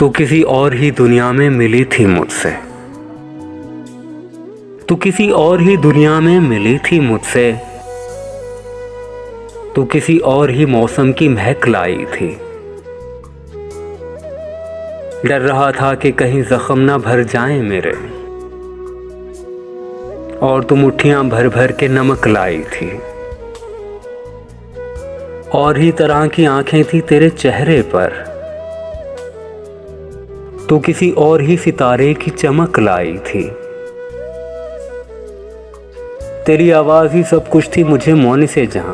तू किसी और ही दुनिया में मिली थी मुझसे, तू किसी और ही दुनिया में मिली थी मुझसे, तू किसी और ही मौसम की महक लाई थी। डर रहा था कि कहीं जख्म ना भर जाएं मेरे, और तू मुट्ठियां भर भर के नमक लाई थी। और ही तरह की आंखें थी तेरे चेहरे पर, तू किसी और ही सितारे की चमक लाई थी। तेरी आवाज ही सब कुछ थी मुझे मौन से जहां,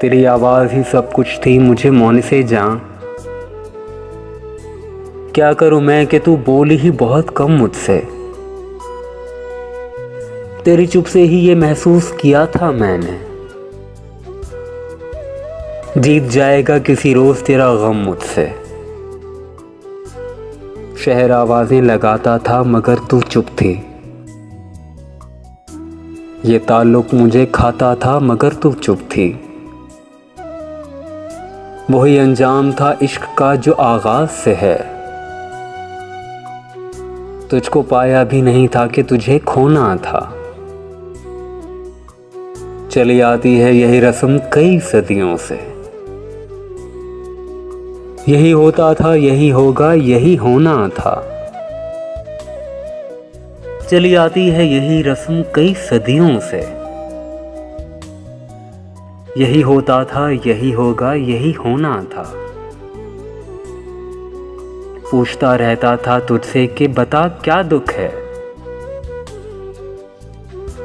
तेरी आवाज ही सब कुछ थी मुझे मौन से जहां। क्या करूं मैं कि तू बोली ही बहुत कम मुझसे, तेरी चुप से ही ये महसूस किया था मैंने, जीत जाएगा किसी रोज तेरा गम मुझसे। शहर आवाजें लगाता था मगर तू चुप थी, ये ताल्लुक मुझे खाता था मगर तू चुप थी। वही अंजाम था इश्क का जो आगाज से है, तुझको पाया भी नहीं था कि तुझे खोना था। चली आती है यही रस्म कई सदियों से, यही होता था यही होगा यही होना था। चली आती है यही रस्म कई सदियों से, यही होता था यही होगा यही होना था। पूछता रहता था तुझसे कि बता क्या दुख है,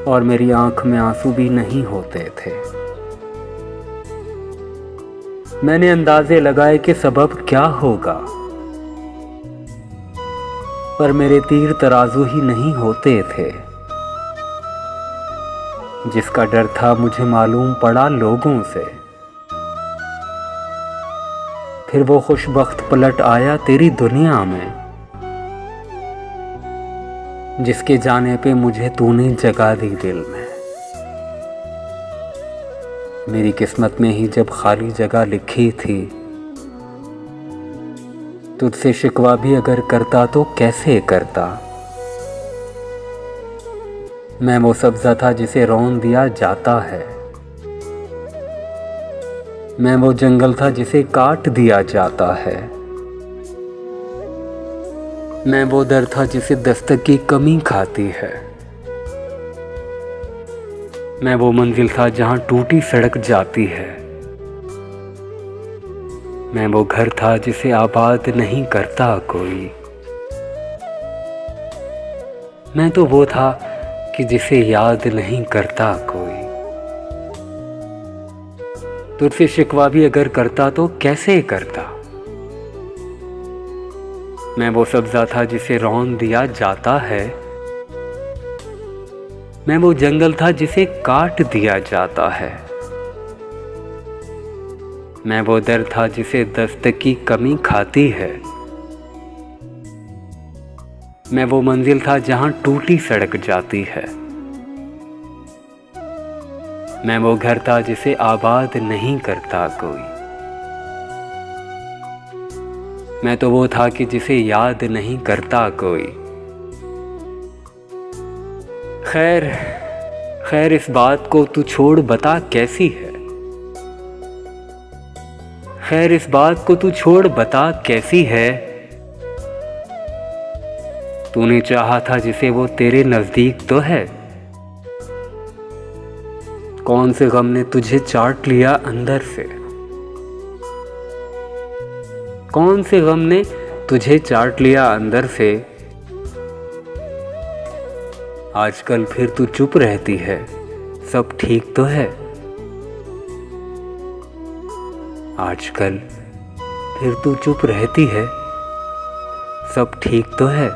और मेरी आंख में आंसू भी नहीं होते थे। मैंने अंदाजे लगाए कि सबब क्या होगा, पर मेरे तीर तराजू ही नहीं होते थे। जिसका डर था मुझे मालूम पड़ा लोगों से, फिर वो खुशबख्त पलट आया तेरी दुनिया में। जिसके जाने पे मुझे तूने जगा दी दिल में, मेरी किस्मत में ही जब खाली जगह लिखी थी। तुझसे शिकवा भी अगर करता तो कैसे करता। मैं वो सब्जा था जिसे रौन दिया जाता है, मैं वो जंगल था जिसे काट दिया जाता है। मैं वो दर था जिसे दस्तक की कमी खाती है, मैं वो मंजिल था जहां टूटी सड़क जाती है। मैं वो घर था जिसे आबाद नहीं करता कोई, मैं तो वो था कि जिसे याद नहीं करता कोई। तुझसे शिकवा भी अगर करता तो कैसे करता। मैं वो सब्जा था जिसे रौन दिया जाता है, मैं वो जंगल था जिसे काट दिया जाता है। मैं वो दर था जिसे दस्तक की कमी खाती है, मैं वो मंजिल था जहां टूटी सड़क जाती है। मैं वो घर था जिसे आबाद नहीं करता कोई, मैं तो वो था कि जिसे याद नहीं करता कोई। खैर इस बात को तू छोड़ बता कैसी है, खैर इस बात को तू छोड़ बता कैसी है। तूने चाहा था जिसे वो तेरे नजदीक तो है, कौन से गम ने तुझे चाट लिया अंदर से, कौन से गम ने तुझे चाट लिया अंदर से। आजकल फिर तू चुप रहती है, सब ठीक तो है। आजकल फिर तू चुप रहती है, सब ठीक तो है।